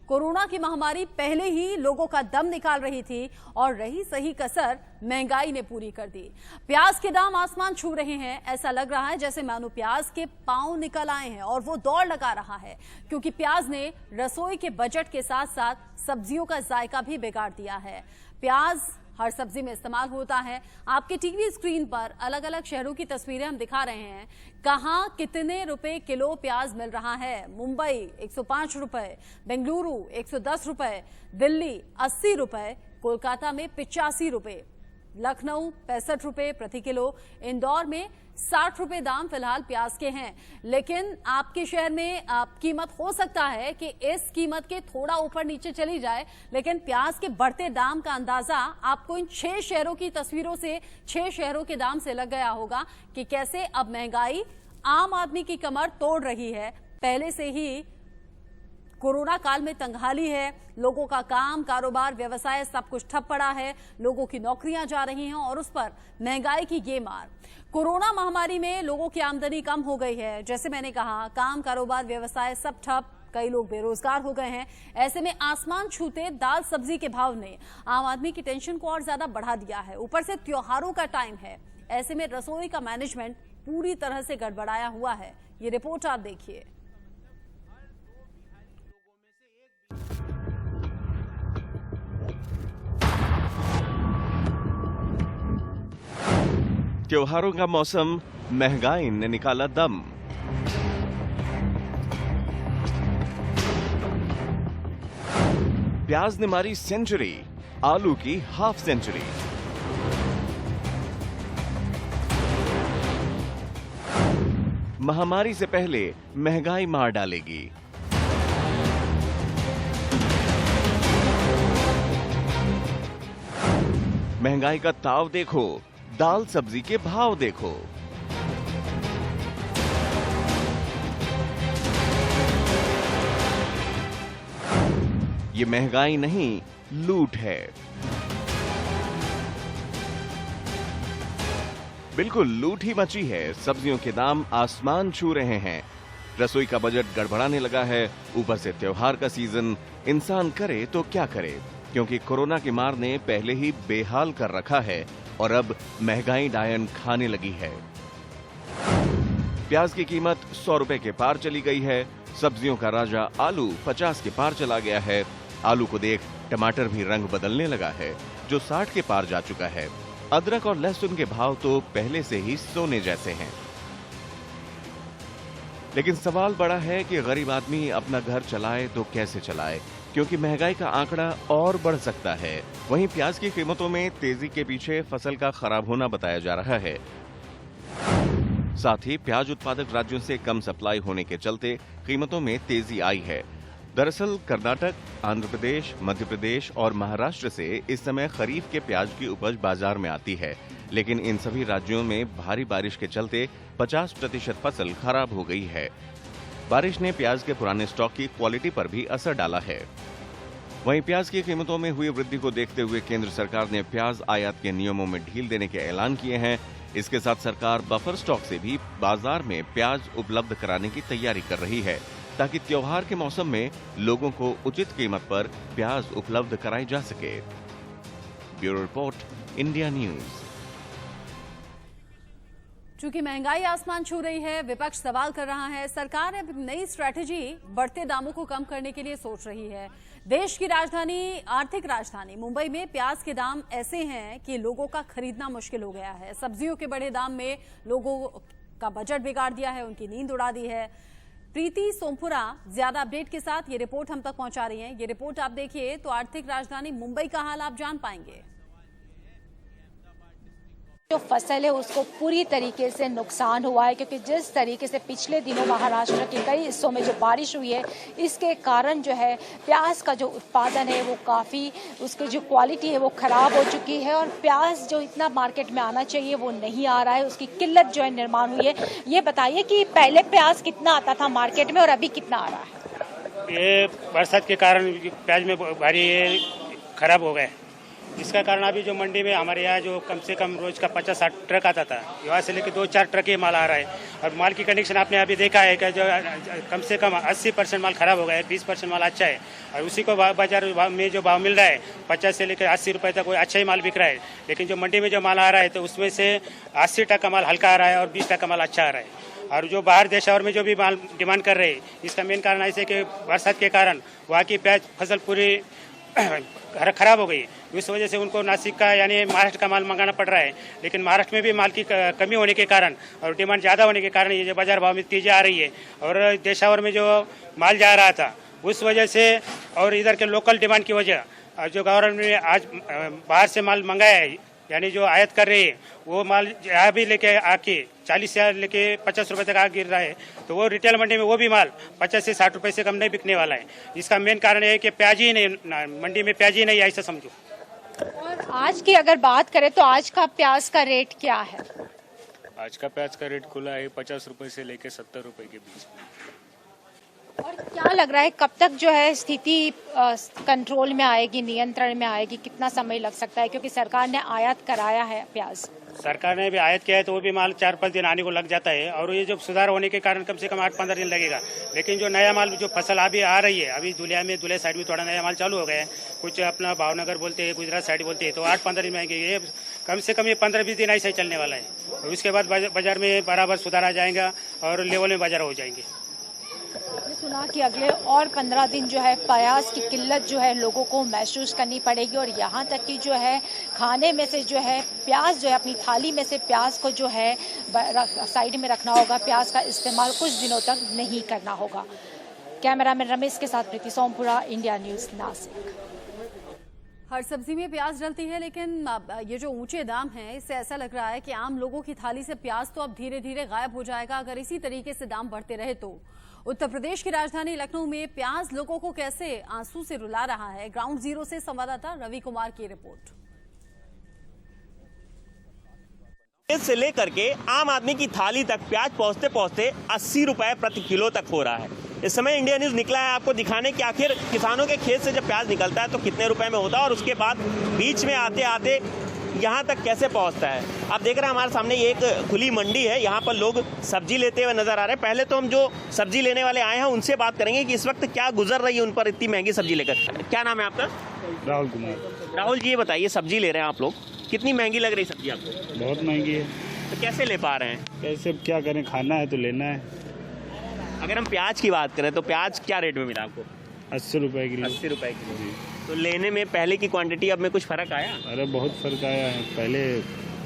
Corona की महामारी पहले ही लोगों का दम निकाल रही थी और रही सही कसर महंगाई ने पूरी कर दी। प्याज के दाम आसमान छू रहे हैं। ऐसा लग रहा है जैसे मानो प्याज के पांव निकल आए हैं और वो दौड़ लगा रहा है, क्योंकि प्याज ने रसोई के बजट के साथ साथ सब्जियों का जायका भी बिगाड़ दिया है। प्याज हर सब्जी में इस्तेमाल होता है। आपके टीवी स्क्रीन पर अलग अलग शहरों की तस्वीरें हम दिखा रहे हैं। कहां कितने रुपए किलो प्याज मिल रहा है। मुंबई 105 रुपए, बेंगलुरु 110 रुपए, दिल्ली 80 रुपए, कोलकाता में 85 रुपए, लखनऊ 65 रुपए प्रति किलो, इंदौर में 60 रुपए दाम फिलहाल प्याज के हैं। लेकिन आपके शहर में कीमत हो सकता है कि इस कीमत के थोड़ा ऊपर नीचे चली जाए, लेकिन प्याज के बढ़ते दाम का अंदाजा आपको इन 6 शहरों की तस्वीरों से, 6 शहरों के दाम से लग गया होगा कि कैसे अब महंगाई आम आदमी की कमर तोड़ रही है। पहले से ही कोरोना काल में तंगहाली है, लोगों का काम कारोबार व्यवसाय सब कुछ ठप पड़ा है, लोगों की नौकरियां जा रही हैं और उस पर महंगाई की ये मार। कोरोना महामारी में लोगों की आमदनी कम हो गई है। जैसे मैंने कहा, काम कारोबार व्यवसाय सब ठप, कई लोग बेरोजगार हो गए हैं। ऐसे में आसमान छूते दाल सब्जी के भाव ने आम आदमी की टेंशन को और ज्यादा बढ़ा दिया है। ऊपर से त्योहारों का टाइम है, ऐसे में रसोई का मैनेजमेंट पूरी तरह से गड़बड़ाया हुआ है। ये रिपोर्ट आप देखिए। त्योहारों का मौसम, महंगाई ने निकाला दम। प्याज ने मारी सेंचुरी, आलू की हाफ सेंचुरी। महामारी से पहले महंगाई मार डालेगी। महंगाई का ताव देखो, दाल सब्जी के भाव देखो। ये महंगाई नहीं, लूट है। बिल्कुल लूट ही मची है। सब्जियों के दाम आसमान छू रहे हैं। रसोई का बजट गड़बड़ाने लगा है। ऊपर से त्योहार का सीजन, इंसान करे तो क्या करे, क्योंकि कोरोना की मार ने पहले ही बेहाल कर रखा है और अब महंगाई डायन खाने लगी है। प्याज की कीमत 100 रुपए के पार चली गई है। सब्जियों का राजा आलू 50 के पार चला गया है। आलू को देख टमाटर भी रंग बदलने लगा है, जो 60 के पार जा चुका है। अदरक और लहसुन के भाव तो पहले से ही सोने जैसे हैं। लेकिन सवाल बड़ा है कि गरीब आदमी अपना घर चलाए तो कैसे चलाए, क्योंकि महंगाई का आंकड़ा और बढ़ सकता है। वहीं प्याज की कीमतों में तेजी के पीछे फसल का खराब होना बताया जा रहा है। साथ ही प्याज उत्पादक राज्यों से कम सप्लाई होने के चलते कीमतों में तेजी आई है। दरअसल कर्नाटक, आंध्र प्रदेश, मध्य प्रदेश और महाराष्ट्र से इस समय खरीफ के प्याज की उपज बाजार में आती है, लेकिन इन सभी राज्यों में भारी बारिश के चलते 50% फसल खराब हो गई है। बारिश ने प्याज के पुराने स्टॉक की क्वालिटी पर भी असर डाला है। वहीं प्याज की कीमतों में हुई वृद्धि को देखते हुए केंद्र सरकार ने प्याज आयात के नियमों में ढील देने के ऐलान किए हैं। इसके साथ सरकार बफर स्टॉक से भी बाजार में प्याज उपलब्ध कराने की तैयारी कर रही है, ताकि त्योहार के मौसम में लोगों को उचित कीमत पर प्याज उपलब्ध कराई जा सके। Bureau report, India news. चूंकि महंगाई आसमान छू रही है, विपक्ष सवाल कर रहा है। सरकार अब नई स्ट्रैटेजी बढ़ते दामों को कम करने के लिए सोच रही है। देश की राजधानी, आर्थिक राजधानी मुंबई में प्याज के दाम ऐसे हैं कि लोगों का खरीदना मुश्किल हो गया है। सब्जियों के बढ़े दाम में लोगों का बजट बिगाड़ दिया है, उनकी नींद उड़ा दी है। प्रीति सोमपुरा ज्यादा अपडेट के साथ ये रिपोर्ट हम तक पहुंचा रही हैं। ये रिपोर्ट आप देखिए तो आर्थिक राजधानी मुंबई का हाल आप जान पाएंगे। जो फसल है उसको पूरी तरीके से नुकसान हुआ है, क्योंकि जिस तरीके से पिछले दिनों महाराष्ट्र के कई हिस्सों में जो बारिश हुई है, इसके कारण जो है प्याज का जो उत्पादन है वो काफ़ी, उसकी जो क्वालिटी है वो ख़राब हो चुकी है और प्याज जो इतना मार्केट में आना चाहिए वो नहीं आ रहा है, उसकी किल्लत जो है निर्माण हुई है। ये बताइए कि पहले प्याज कितना आता था मार्केट में और अभी कितना आ रहा है? ये बरसात के कारण प्याज में भारी खराब हो गए, जिसका कारण अभी जो मंडी में हमारे यहाँ जो कम से कम रोज का 50-60 ट्रक आता था, यहाँ से लेकर 2-4 ट्रक ही माल आ रहा है। और माल की कंडीशन आपने अभी देखा है कि जो कम से कम 80% माल खराब हो गया है, 20% माल अच्छा है। और उसी को बाजार में जो भाव मिल रहा है 50 से लेकर 80 रुपये तक, कोई अच्छा ही माल बिक रहा है। लेकिन जो मंडी में जो माल आ रहा है तो उसमें से 80% माल हल्का आ रहा है और 20% माल अच्छा आ रहा है। और जो बाहर देश और में जो भी माल डिमांड कर रहे हैं, इसका मेन कारण ऐसे कि बरसात के कारण वहाँ की प्याज फसल पूरी खराब हो गई। इस वजह से उनको नासिक का यानी महाराष्ट्र का माल मंगाना पड़ रहा है। लेकिन महाराष्ट्र में भी माल की कमी होने के कारण और डिमांड ज़्यादा होने के कारण ये जो बाजार भाव में तेजी आ रही है और देशावर में जो माल जा रहा था उस वजह से और इधर के लोकल डिमांड की वजह जो गवर्नमेंट ने आज बाहर से माल मंगाया है यानी जो आयात कर रही है वो माल यहाँ भी लेके आके 40 से लेके 50 रुपए तक आ गिर रहा है। तो वो रिटेल मंडी में वो भी माल 50 से 60 रुपए से कम नहीं बिकने वाला है। इसका मेन कारण है कि प्याज ही नहीं, मंडी में प्याज ही नहीं, ऐसा समझो। और आज की अगर बात करें तो आज का प्याज का रेट क्या है? आज का प्याज का रेट खुला है 50 रुपए से लेके 70 रुपए के बीच में। और क्या लग रहा है कब तक जो है स्थिति कंट्रोल में आएगी, नियंत्रण में आएगी, कितना समय लग सकता है? क्योंकि सरकार ने आयात कराया है प्याज, सरकार ने भी आयात किया है तो वो भी माल 4-5 दिन आने को लग जाता है। और ये जो सुधार होने के कारण कम से कम 8-15 दिन लगेगा। लेकिन जो नया माल जो फसल अभी आ रही है, अभी धुलिया साइड में थोड़ा नया माल चालू हो गया है, कुछ अपना भावनगर बोलते हैं, गुजरात साइड बोलते हैं, तो 8-15 दिन में आएंगे। ये कम से कम ये 15-20 दिन ऐसा ही चलने वाला है। और उसके बाद बाजार में बराबर सुधार आ जाएगा और लेवल में बाजार हो जाएंगे। सुना कि अगले और 15 दिन जो है प्याज की किल्लत जो है लोगों को महसूस करनी पड़ेगी और यहाँ तक कि जो है खाने में से जो है प्याज जो है अपनी थाली में से प्याज को जो है साइड में रखना होगा, प्याज का इस्तेमाल कुछ दिनों तक नहीं करना होगा। कैमरामैन रमेश के साथ प्रीति सोमपुरा, इंडिया न्यूज़, नासिक। हर सब्जी में प्याज डलती है, लेकिन ये जो ऊंचे दाम हैं इससे ऐसा लग रहा है कि आम लोगों की थाली से प्याज तो अब धीरे धीरे गायब हो जाएगा अगर इसी तरीके से दाम बढ़ते रहे तो। उत्तर प्रदेश की राजधानी लखनऊ में प्याज लोगों को कैसे आंसू से रुला रहा है, ग्राउंड जीरो से संवाददाता रवि कुमार की रिपोर्ट। से लेकर के आम आदमी की थाली तक प्याज पहुंचते पहुंचते 80 रुपए प्रति किलो तक हो रहा है। इस समय इंडिया न्यूज़ निकला है आपको दिखाने कि आखिर किसानों के खेत से जब प्याज निकलता है तो कितने रुपए में होता है और उसके बाद बीच में आते आते यहाँ तक कैसे पहुँचता है। आप देख रहे हैं हमारे सामने ये एक खुली मंडी है, यहाँ पर लोग सब्जी लेते हुए नजर आ रहे हैं। पहले तो हम जो सब्जी लेने वाले आए हैं उनसे बात करेंगे कि इस वक्त क्या गुजर रही है उन पर इतनी महंगी सब्जी लेकर। क्या नाम है आपका? राहुल कुमार। राहुल जी, ये बताइए सब्जी ले रहे हैं आप लोग, कितनी महंगी लग रही सब्जी आपको? बहुत महंगी है। तो कैसे ले पा रहे हैं? कैसे क्या करें, खाना है तो लेना है। अगर हम प्याज की बात करें तो प्याज क्या रेट में मिला आपको? 80 रुपए किलो। 80 रुपए किलो। तो लेने में पहले की क्वांटिटी अब में कुछ फर्क आया? अरे बहुत फर्क आया है। पहले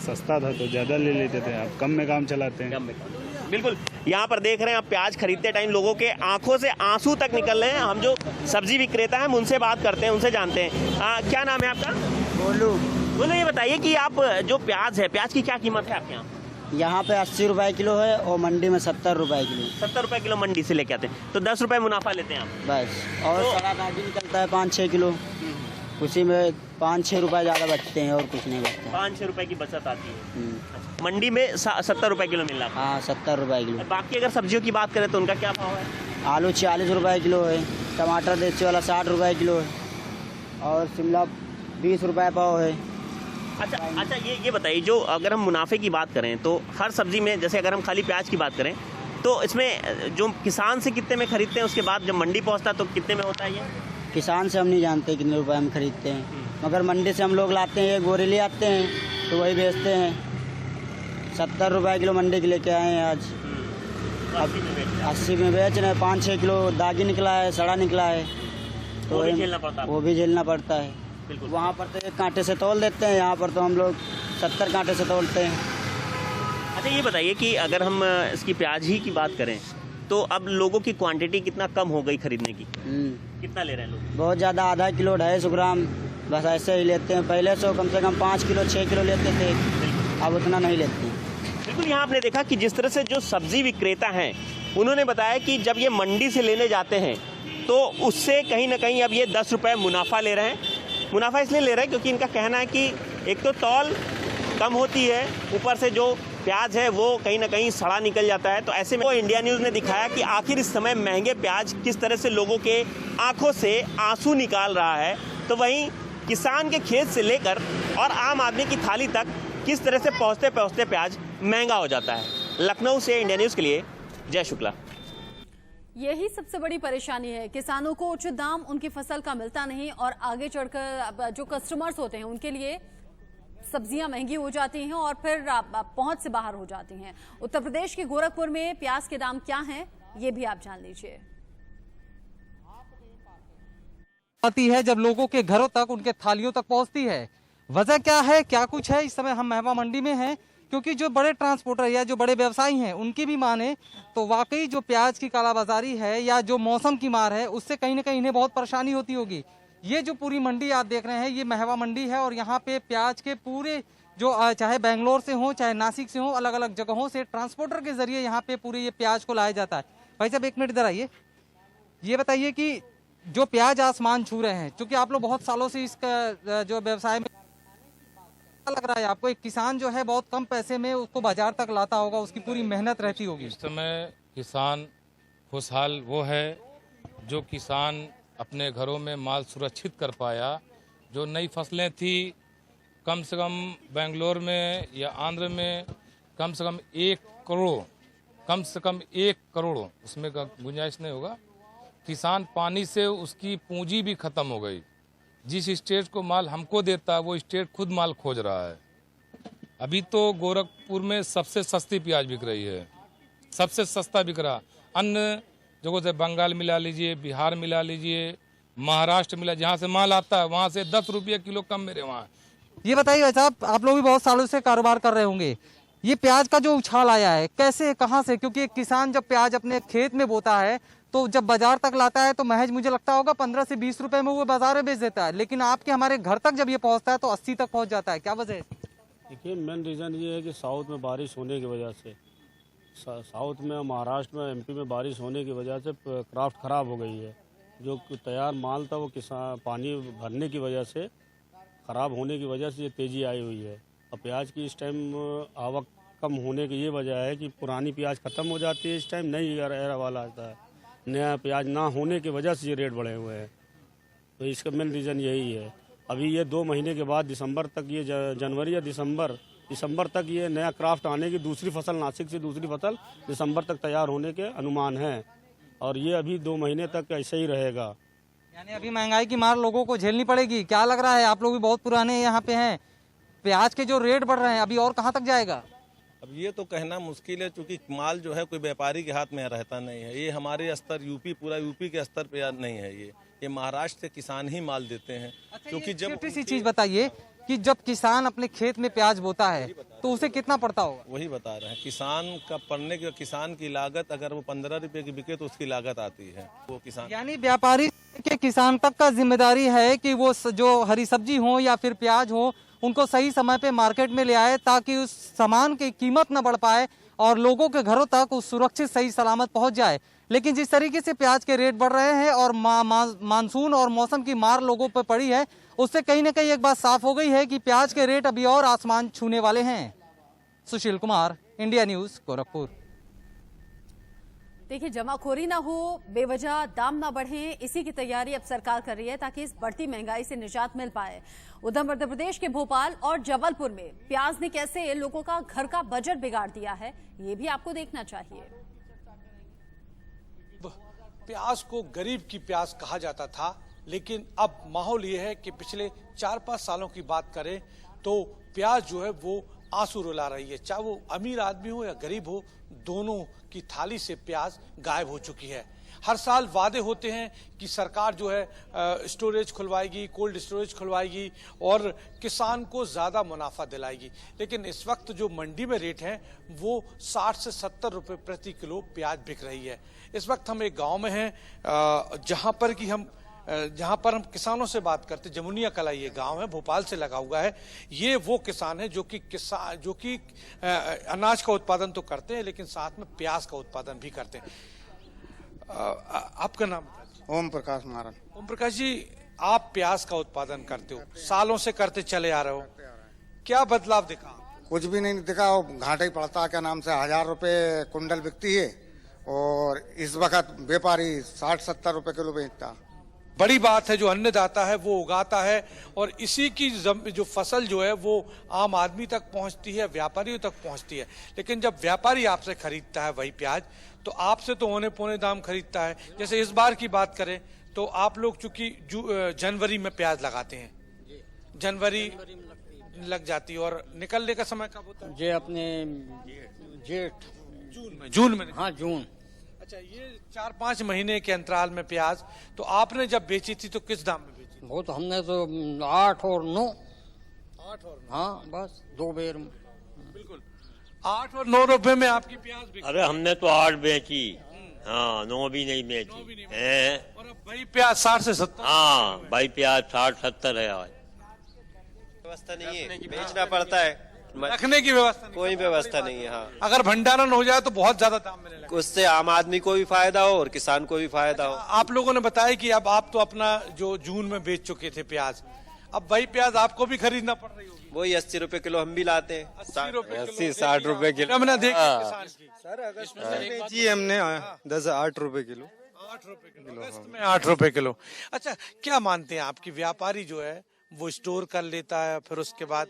सस्ता था तो ज़्यादा ले लेते थे, अब कम में काम चलाते हैं। कम में काम। बिल्कुल, यहाँ पर देख रहे हैं आप प्याज खरीदते टाइम लोगों के आंखों से आंसू तक निकल रहे हैं। हम जो सब्जी विक्रेता हैं उनसे बात करते हैं, उनसे जानते हैं। क्या नाम है आपका? बोलो, ये बताइए कि आप जो प्याज है, प्याज की क्या कीमत है आपके यहाँ? यहाँ पे 80 रुपए किलो है और मंडी में 70 रुपए किलो। 70 रुपए किलो मंडी से लेके आते हैं, तो 10 रुपए मुनाफा लेते हैं आप बस। और सड़ा काटी निकलता है 5-6 किलो, उसी में 5-6 रुपए ज़्यादा बचते हैं और कुछ नहीं बचता। 5-6 रुपए की बचत आती है। मंडी में 70 रुपए किलो मिल रहा है? हाँ, 70 रुपए किलो। बाकी अगर सब्जियों की बात करें तो उनका क्या भाव है? आलू 40 रुपए किलो है, टमाटर देसी वाला 60 रुपए किलो है और शिमला 20 रुपए पाव है। अच्छा, ये बताइए, जो अगर हम मुनाफे की बात करें तो हर सब्जी में, जैसे अगर हम खाली प्याज की बात करें तो इसमें जो किसान से कितने में खरीदते हैं, उसके बाद जब मंडी पहुंचता है तो कितने में होता है ये? किसान से हम नहीं जानते कितने रुपए हम खरीदते हैं, मगर मंडी से हम लोग लाते हैं, एक बोरी ले आते हैं तो वही बेचते हैं। 70 रुपए किलो मंडी के लेके आए हैं आज। 80 में बेच रहे हैं। 5-6 किलो दागी निकला है, सड़ा निकला है, तो वो भी झेलना पड़ता है। वहाँ पर तो 1 कांटे से तोल देते हैं, यहाँ पर तो हम लोग 70 कांटे से तोलते हैं। अच्छा, ये बताइए कि अगर हम इसकी प्याज ही की बात करें तो अब लोगों की क्वांटिटी कितना कम हो गई खरीदने की? कितना ले रहे हैं लोग? बहुत ज़्यादा, आधा किलो 250 ग्राम बस ऐसे ही लेते हैं। पहले से कम 5 किलो 6 किलो लेते थे, अब उतना नहीं लेते। बिल्कुल, यहाँ आपने देखा कि जिस तरह से जो सब्जी विक्रेता हैं उन्होंने बताया कि जब ये मंडी से लेने जाते हैं तो उससे कहीं ना कहीं अब ये 10 रुपये मुनाफा ले रहे हैं। मुनाफा इसलिए ले रहे हैं क्योंकि इनका कहना है कि एक तो तौल कम होती है, ऊपर से जो प्याज है वो कहीं ना कहीं सड़ा निकल जाता है। तो ऐसे में इंडिया न्यूज़ ने दिखाया कि आखिर इस समय महंगे प्याज किस तरह से लोगों के आंखों से आंसू निकाल रहा है। तो वहीं किसान के खेत से लेकर और आम आदमी की थाली तक किस तरह से पहुंचते पहुंचते प्याज महंगा हो जाता है। लखनऊ से इंडिया न्यूज के लिए जय शुक्ला। यही सबसे बड़ी परेशानी है, किसानों को उचित दाम उनकी फसल का मिलता नहीं और आगे चढ़कर जो कस्टमर्स होते हैं उनके लिए सब्जियां महंगी हो जाती हैं और फिर पहुंच से बाहर हो जाती हैं। उत्तर प्रदेश के गोरखपुर में प्याज के दाम क्या हैं, ये भी आप जान लीजिए। आती है जब लोगों के घरों तक, उनके थालियों तक पहुंचती है। वजह क्या है, क्या कुछ है? इस समय हम महबा मंडी में हैं, क्योंकि जो बड़े ट्रांसपोर्टर या जो बड़े व्यवसायी हैं उनकी भी माने तो वाकई जो प्याज की कालाबाजारी है या जो मौसम की मार है उससे कहीं ना कहीं इन्हें बहुत परेशानी होती होगी। ये जो पूरी मंडी आप देख रहे हैं ये महबा मंडी है और यहाँ पे प्याज के पूरे जो चाहे बेंगलोर से हो चाहे नासिक से हो, अलग अलग जगहों से ट्रांसपोर्टर के जरिए यहाँ पे पूरे ये प्याज को लाया जाता है। भाई साहब एक मिनट इधर आइए, ये बताइए कि जो प्याज आसमान छू रहे हैं, क्योंकि आप लोग बहुत सालों से इसका जो व्यवसाय में लग रहा है आपको, एक किसान जो है बहुत कम पैसे में उसको बाजार तक लाता होगा, उसकी पूरी मेहनत रहती होगी। इस समय किसान खुशहाल वो है जो किसान अपने घरों में माल सुरक्षित कर पाया। जो नई फसलें थी कम से कम बेंगलोर में या आंध्र में कम से कम 1 करोड़ उसमें का गुंजाइश नहीं होगा। किसान पानी से उसकी पूंजी भी खत्म हो गई। जिस स्टेट को माल हमको देता है वो स्टेट खुद माल खोज रहा है। अभी तो गोरखपुर में सबसे सस्ती प्याज बिक रही है, सबसे सस्ता बिक रहा। अन्य जगहों से बंगाल मिला लीजिए, बिहार मिला लीजिए, महाराष्ट्र मिला, जहाँ से माल आता है वहाँ से 10 रुपये किलो कम मेरे वहाँ। ये बताइए भाई साहब, आप लोग भी बहुत सालों से कारोबार कर रहे होंगे, ये प्याज का जो उछाल आया है कैसे, कहाँ से? क्योंकि एक किसान जब प्याज अपने खेत में बोता है तो जब बाजार तक लाता है तो महज मुझे लगता होगा 15 से 20 रुपए में वो बाजार में बेच देता है, लेकिन आपके हमारे घर तक जब ये पहुंचता है तो 80 तक पहुंच जाता है। क्या वजह है? देखिए मेन रीज़न ये है कि साउथ में बारिश होने की वजह से, साउथ में, महाराष्ट्र में, एमपी में बारिश होने की वजह से क्राफ्ट ख़राब हो गई है। जो तैयार माल था वो किसान पानी भरने की वजह से, ख़राब होने की वजह से ये तेज़ी आई हुई है। और प्याज की इस टाइम आवक कम होने की ये वजह है कि पुरानी प्याज ख़त्म हो जाती है, इस टाइम नई एरा वाला आता है। नया प्याज ना होने की वजह से ये रेट बढ़े हुए हैं, तो इसका मेन रीज़न यही है। अभी ये 2 महीने के बाद दिसंबर तक, ये जनवरी या दिसंबर तक ये नया क्राफ्ट आने की, दूसरी फसल नासिक से दूसरी फसल दिसंबर तक तैयार होने के अनुमान हैं और ये अभी 2 महीने तक ऐसे ही रहेगा। यानी अभी महंगाई की मार लोगों को झेलनी पड़ेगी। क्या लग रहा है, आप लोग भी बहुत पुराने यहाँ पे हैं, प्याज के जो रेट बढ़ रहे हैं अभी और कहाँ तक जाएगा? अब ये तो कहना मुश्किल है, क्योंकि माल जो है कोई व्यापारी के हाथ में रहता नहीं है। ये हमारे स्तर पूरा यूपी के स्तर पे नहीं है। ये महाराष्ट्र से किसान ही माल देते हैं। अच्छा, क्योंकि जब छोटी सी चीज बताइए कि जब किसान अपने खेत में प्याज बोता है तो उसे कितना पड़ता होगा? वही बता रहे हैं, किसान का पड़ने की, किसान की लागत अगर वो 15 रुपए की बिके तो उसकी लागत आती है वो किसान। यानी व्यापारी के किसान तक का जिम्मेदारी है कि वो जो हरी सब्जी हो या फिर प्याज हो उनको सही समय पे मार्केट में ले आए, ताकि उस सामान की कीमत न बढ़ पाए और लोगों के घरों तक उस सुरक्षित सही सलामत पहुंच जाए। लेकिन जिस तरीके से प्याज के रेट बढ़ रहे हैं और मानसून और मौसम की मार लोगों पर पड़ी है, उससे कहीं ना कहीं एक बात साफ हो गई है कि प्याज के रेट अभी और आसमान छूने वाले हैं। Sushil Kumar, India news, Gorakhpur. देखिए, जमाखोरी ना हो, बेवजह दाम ना बढ़े, इसी की तैयारी अब सरकार कर रही है ताकि इस बढ़ती महंगाई से निजात मिल पाए। उधर मध्य प्रदेश के भोपाल और जबलपुर में प्याज ने कैसे लोगों का घर का बजट बिगाड़ दिया है, ये भी आपको देखना चाहिए। प्याज को गरीब की प्याज कहा जाता था, लेकिन अब माहौल ये है कि पिछले 4-5 सालों की बात करें तो प्याज जो है वो आंसू रुला रही है। चाहे वो अमीर आदमी हो या गरीब हो, दोनों की थाली से प्याज गायब हो चुकी है। हर साल वादे होते हैं कि सरकार जो है स्टोरेज खुलवाएगी, कोल्ड स्टोरेज खुलवाएगी और किसान को ज़्यादा मुनाफा दिलाएगी, लेकिन इस वक्त जो मंडी में रेट हैं वो 60 से 70 रुपये प्रति किलो प्याज बिक रही है। इस वक्त हम एक गांव में हैं जहां पर हम किसानों से बात करते। जमुनिया कला ये गांव है, भोपाल से लगा हुआ है। ये वो किसान है जो कि अनाज का उत्पादन तो करते हैं लेकिन साथ में प्याज का उत्पादन भी करते हैं। आपका नाम? ओम प्रकाश महाराज। ओम प्रकाश जी, आप प्याज का उत्पादन करते हो, सालों से करते चले आ रहे हो, क्या बदलाव दिखा? कुछ भी नहीं दिखा, घाटा ही पड़ता। क्या नाम से 1000 रुपए कुंडल बिकती है और इस वक्त व्यापारी 60-70 रुपए किलो बेचता। बड़ी बात है जो अन्नदाता है वो उगाता है और इसी की जो फसल जो है वो आम आदमी तक पहुंचती है, व्यापारियों तक पहुंचती है। लेकिन जब व्यापारी आपसे खरीदता है वही प्याज, तो आपसे तो औने पौने दाम खरीदता है। जैसे इस बार की बात करें तो आप लोग चूंकि जनवरी में प्याज लगाते हैं, जनवरी लग जाती है और निकलने का समय कब होता है? ये अपने जेठ जून में। हाँ, जून। अच्छा, ये 4-5 महीने के अंतराल में प्याज, तो आपने जब बेची थी तो किस दाम में बेची? वो तो हमने तो 8 और 9। 8 और 9। हाँ, बस 2 बेर में। बिल्कुल 8 और 9 रुपए में आपकी प्याज बिकी। अरे हमने तो 8 बेची, हाँ 9 भी नहीं बेची है। और अब भाई प्याज 60 से 70। हाँ भाई प्याज 60-70 है आज। व्यवस्था नहीं है, बेचना पड़ता है, रखने की व्यवस्था नहीं, कोई व्यवस्था नहीं है। हाँ, अगर भंडारण हो जाए तो बहुत ज्यादा दाम मिलने लगे, उससे आम आदमी को भी फायदा हो और किसान को भी फायदा हो। आप लोगों ने बताया कि अब आप तो अपना जो जून में बेच चुके थे प्याज, अब वही प्याज आपको भी खरीदना पड़ रही होगी। वही 80 रुपए किलो हम भी लाते हैं। 80-60 रुपए किलो हमने देखा किसान की। सर अगस्त में बेची हमने 8 रुपए किलो। 8 रुपए किलो, अगस्त में 8 रुपए किलो। अच्छा, क्या मानते हैं आपकी व्यापारी जो है वो स्टोर कर लेता है फिर उसके बाद?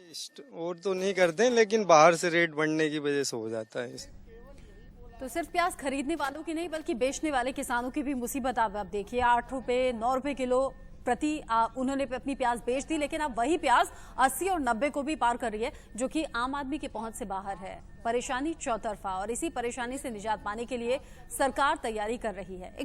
और तो नहीं करते लेकिन बाहर से रेट बढ़ने की वजह से हो जाता है। तो सिर्फ प्याज खरीदने वालों की नहीं बल्कि बेचने वाले किसानों की भी मुसीबत आप देखिए। 8 रुपए 9 रुपए किलो प्रति उन्होंने अपनी प्याज बेच दी, लेकिन अब वही प्याज 80 और 90 को भी पार कर रही है, जो कि आम आदमी की पहुंच से बाहर है। परेशानी चौतरफा, और इसी परेशानी से निजात पाने के लिए सरकार तैयारी कर रही है।